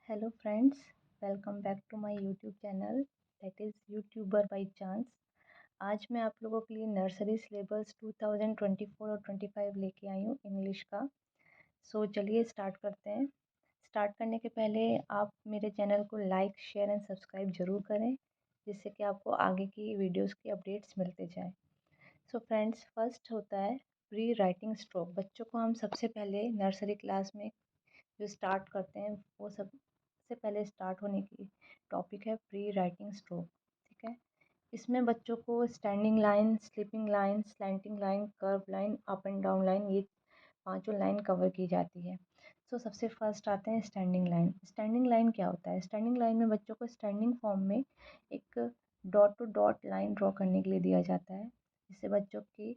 Hello friends, welcome back to my YouTube channel that is YouTuber by Chance। आज मैं आप लोगों के लिए नर्सरी सिलेबस 2024 और 25 लेके आई हूँ इंग्लिश का। चलिए स्टार्ट करते हैं। स्टार्ट करने के पहले आप मेरे चैनल को लाइक शेयर एंड सब्सक्राइब ज़रूर करें, जिससे कि आपको आगे की वीडियोस की अपडेट्स मिलते जाएं। फ्रेंड्स, फर्स्ट होता है प्री राइटिंग स्ट्रोक। बच्चों को हम सबसे पहले नर्सरी क्लास में जो स्टार्ट करते हैं वो सबसे पहले स्टार्ट होने की टॉपिक है प्री राइटिंग स्ट्रोक। ठीक है, इसमें बच्चों को standing line, sleeping line, slanting line, curve line, up and down line, ये पांचों लाइन कवर की जाती है। सबसे फर्स्ट आते हैं स्टैंडिंग लाइन। स्टैंडिंग लाइन क्या होता है? स्टैंडिंग लाइन में बच्चों को स्टैंडिंग फॉर्म में एक dot to dot line draw करने के लिए दिया जाता है, जिससे बच्चों की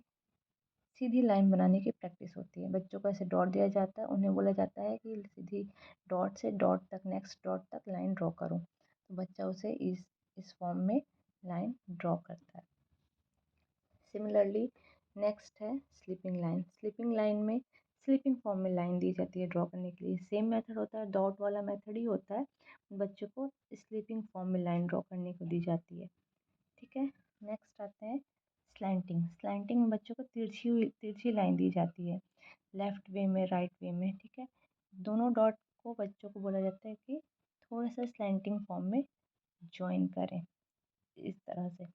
सीधी लाइन बनाने की प्रैक्टिस होती है। बच्चों को ऐसे डॉट दिया जाता है, उन्हें बोला जाता है कि सीधी डॉट से डॉट तक, नेक्स्ट डॉट तक लाइन ड्रॉ करो। तो बच्चा उसे इस फॉर्म में लाइन ड्रॉ करता है। सिमिलरली नेक्स्ट है स्लीपिंग लाइन। स्लीपिंग लाइन में स्लीपिंग फॉर्म में लाइन दी जाती है ड्रॉ करने के लिए। सेम मेथड होता है, डॉट वाला मेथड ही होता है। बच्चों को स्लीपिंग फॉर्म में लाइन ड्रॉ करने को दी जाती है। ठीक है, नेक्स्ट आते हैं स्लैंटिंग। स्लैंटिंग में बच्चों को तिरछी लाइन दी जाती है, लेफ़्ट वे में, राइट वे में। ठीक है, दोनों डॉट को बच्चों को बोला जाता है कि थोड़ा सा स्लैंटिंग फॉर्म में ज्वाइन करें, इस तरह से।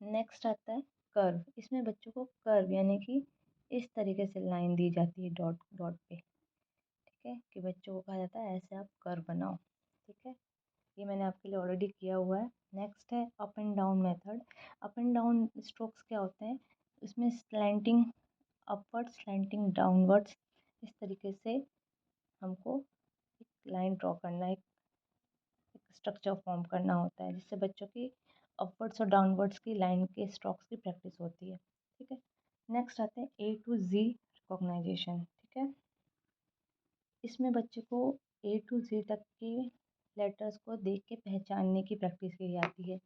नेक्स्ट आता है कर्व। इसमें बच्चों को कर्व यानी कि इस तरीके से लाइन दी जाती है डॉट डॉट पे। ठीक है, कि बच्चों को कहा जाता है ऐसे आप कर्व बनाओ। ठीक है, ये मैंने आपके लिए ऑलरेडी किया हुआ है। नेक्स्ट है up and down method. Up and down strokes क्या होते हैं? इसमें स्लैंटिंग अपवर्ड्स, स्लैंटिंग डाउनवर्ड्स, इस तरीके से हमको एक लाइन ड्रॉ करना, एक स्ट्रक्चर फॉर्म करना होता है, जिससे बच्चों की अपवर्ड्स और डाउनवर्ड्स की लाइन के स्ट्रोक्स की प्रैक्टिस होती है। ठीक है, नेक्स्ट आते हैं ए टू जी रिकॉग्नाइजेशन। ठीक है, इसमें बच्चे को ए टू जी तक की लेटर्स को देख के पहचानने की प्रैक्टिस की जाती है।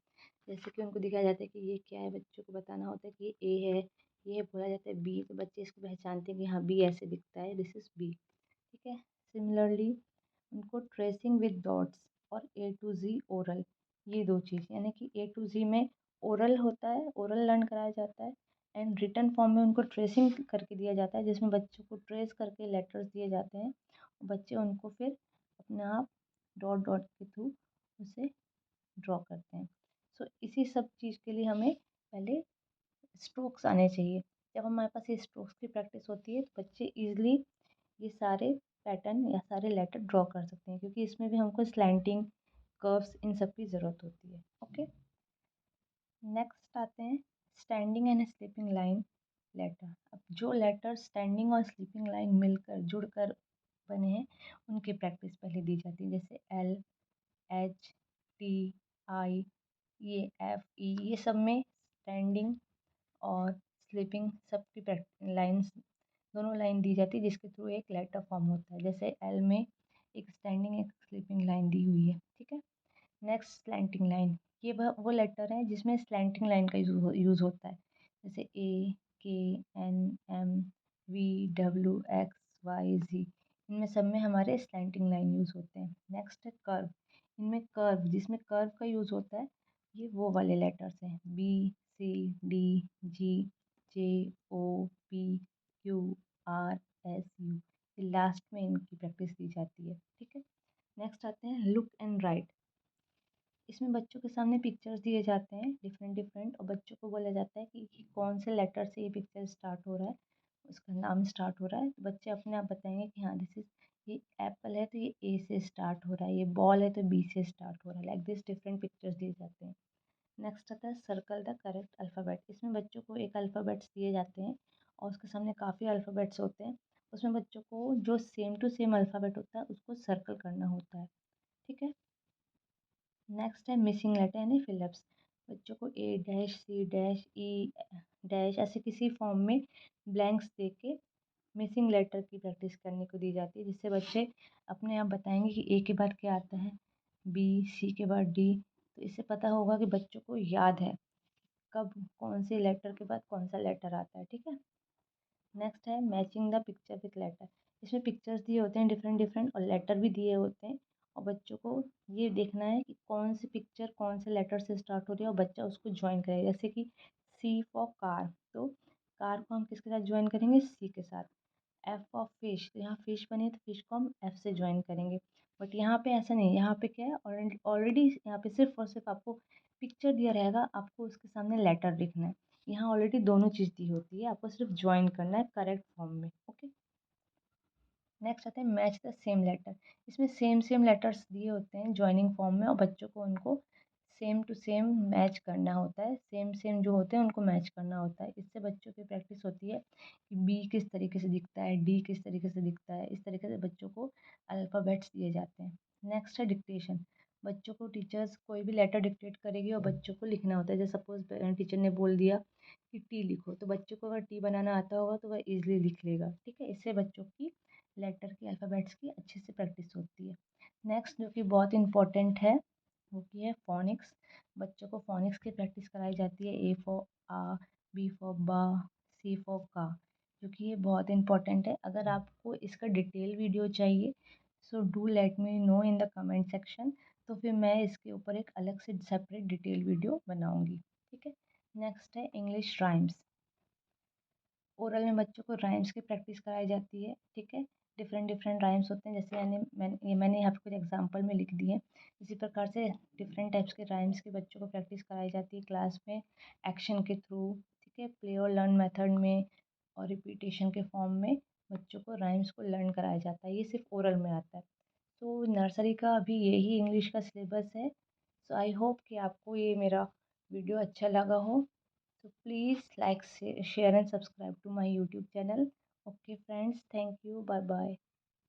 जैसे कि उनको दिखाया जाता है कि ये क्या है, बच्चों को बताना होता है कि ये ए है, ये बोला जाता है बी, तो बच्चे इसको पहचानते हैं कि हाँ बी ऐसे दिखता है, दिस इज़ बी। ठीक है, सिमिलरली उनको ट्रेसिंग विद डॉट्स और ए टू जी ओरल, ये दो चीज़, यानी कि ए टू जी में ओरल होता है, ओरल लर्न कराया जाता है, एंड रिटन फॉर्म में उनको ट्रेसिंग करके दिया जाता है, जिसमें बच्चों को ट्रेस करके लेटर्स दिए जाते हैं। बच्चे उनको फिर अपने आप डॉट डॉट के थ्रू उसे ड्रॉ करते हैं। इसी सब चीज़ के लिए हमें पहले स्ट्रोक्स आने चाहिए। जब हमारे पास ये स्ट्रोक्स की प्रैक्टिस होती है तो बच्चे ईजिली ये सारे पैटर्न या सारे लेटर ड्रॉ कर सकते हैं, क्योंकि इसमें भी हमको स्लैंटिंग, कर्व्स, इन सब की ज़रूरत होती है। ओके, नेक्स्ट आते हैं standing and sleeping line letter. अब जो लेटर स्टैंडिंग और स्लीपिंग लाइन मिलकर जुड़कर बने हैं, उनकी प्रैक्टिस पहले दी जाती है। जैसे एल, एच, टी, आई, ये एफ, ई, ये सब में स्टैंडिंग और स्लीपिंग सबकी लाइन्स, दोनों लाइन दी जाती है, जिसके थ्रू एक लेटर फॉर्म होता है। जैसे एल में एक स्टैंडिंग एक स्लीपिंग लाइन दी हुई है। ठीक है, नेक्स्ट स्लैंटिंग लाइन। ये वो लेटर है जिसमें स्लैंटिंग लाइन का यूज़ होता है। जैसे A, K, N, M, V, W, X, Y, G, इनमें सब में हमारे स्लैंटिंग लाइन यूज़ होते हैं। नेक्स्ट है कर्व। इनमें कर्व, जिसमें कर्व का यूज़ होता है, ये वो वाले लेटर्स हैं, B, C, D, G, J, O, P, Q, R, S, U. ये लास्ट में इनकी प्रैक्टिस दी जाती है। ठीक है, नेक्स्ट आते हैं लुक एंड राइट। इसमें बच्चों के सामने पिक्चर्स दिए जाते हैं डिफरेंट डिफरेंट, और बच्चों को बोला जाता है कि कौन से लेटर से ये पिक्चर स्टार्ट हो रहा है, उसका नाम स्टार्ट हो रहा है। तो बच्चे अपने आप बताएंगे कि हाँ दिस इज, ये एप्पल है तो ये ए से स्टार्ट हो रहा है, ये बॉल है तो बी से स्टार्ट हो रहा है। लाइक दिस डिफरेंट पिक्चर्स दिए जाते हैं। नेक्स्ट आता है सर्कल द करेक्ट अल्फ़ाबेट। इसमें बच्चों को एक अल्फ़ाबेट्स दिए जाते हैं और उसके सामने काफ़ी अल्फ़ाबेट्स होते हैं। उसमें बच्चों को जो सेम टू सेम अल्फ़ाबेट होता है उसको सर्कल करना होता है। ठीक है, नेक्स्ट है मिसिंग लेटर यानी फिलअप्स। बच्चों को A dash, C dash, E dash, ऐसे किसी फॉर्म में ब्लैंक्स दे के मिसिंग लेटर की प्रैक्टिस करने को दी जाती है, जिससे बच्चे अपने आप बताएंगे कि ए के बाद क्या आता है, बी, सी के बाद डी। तो इससे पता होगा कि बच्चों को याद है कब कौन से लेटर के बाद कौन सा लेटर आता है। ठीक है, नेक्स्ट है matching the picture with letter. इसमें पिक्चर्स दिए होते हैं डिफरेंट डिफरेंट और लेटर भी दिए होते हैं, और बच्चों को ये देखना है कि कौन सी पिक्चर कौन से लेटर से स्टार्ट हो रही है और बच्चा उसको ज्वाइन करेगा। जैसे कि सी फॉर कार, तो कार को हम किसके साथ ज्वाइन करेंगे, सी के साथ। एफ फॉर फिश, तो यहाँ फिश बनी है तो फिश को हम एफ से ज्वाइन करेंगे। बट यहाँ पे ऐसा नहीं है, यहाँ पे क्या है, ऑलरेडी यहाँ पे सिर्फ और सिर्फ आपको पिक्चर दिया रहेगा, आपको उसके सामने लेटर लिखना है। यहाँ ऑलरेडी दोनों चीज़ दी होती है, आपको सिर्फ ज्वाइन करना है करेक्ट फॉर्म में। ओके, नेक्स्ट आता है मैच द सेम लेटर। इसमें सेम सेम लेटर्स दिए होते हैं ज्वाइनिंग फॉर्म में, और बच्चों को उनको सेम टू सेम मैच करना होता है, सेम सेम जो होते हैं उनको मैच करना होता है। इससे बच्चों की प्रैक्टिस होती है कि बी किस तरीके से दिखता है, डी किस तरीके से दिखता है। इस तरीके से बच्चों को अल्फ़ाबेट्स दिए जाते हैं। नेक्स्ट है डिक्टेशन। बच्चों को टीचर्स कोई भी लेटर डिक्टेट करेगी और बच्चों को लिखना होता है। जैसे सपोज़ टीचर ने बोल दिया कि टी लिखो, तो बच्चों को अगर टी बनाना आता होगा तो वह ईज़िली लिख लेगा। ठीक है, इससे बच्चों की लेटर की अल्फ़ाबेट्स की अच्छे से प्रैक्टिस होती है। नेक्स्ट जो कि बहुत इम्पोर्टेंट है वो की है फ़ोनिक्स। बच्चों को फ़ोनिक्स की प्रैक्टिस कराई जाती है, ए फॉर आ, बी फॉर बा, सी फॉर का, क्योंकि ये बहुत इम्पोर्टेंट है। अगर आपको इसका डिटेल वीडियो चाहिए so do let me know in the comment section, तो फिर मैं इसके ऊपर एक अलग से सेपरेट डिटेल वीडियो बनाऊंगी। ठीक है, नेक्स्ट है इंग्लिश राइम्स। ओरल में बच्चों को राइम्स की प्रैक्टिस कराई जाती है। ठीक है, डिफरेंट डिफरेंट राइम्स होते हैं, जैसे मैंने यहाँ पे कुछ एग्जांपल में लिख दिए। इसी प्रकार से डिफरेंट टाइप्स के राइम्स के बच्चों को प्रैक्टिस कराई जाती है क्लास में एक्शन के थ्रू। ठीक है, प्ले और लर्न मेथड में और रिपीटेशन के फॉर्म में बच्चों को राइम्स को लर्न कराया जाता है। ये सिर्फ ओरल में आता है। तो नर्सरी का अभी यही इंग्लिश का सिलेबस है। सो आई होप कि आपको ये मेरा वीडियो अच्छा लगा हो। So please like, share and subscribe to my YouTube channel. Okay friends, thank you. Bye bye.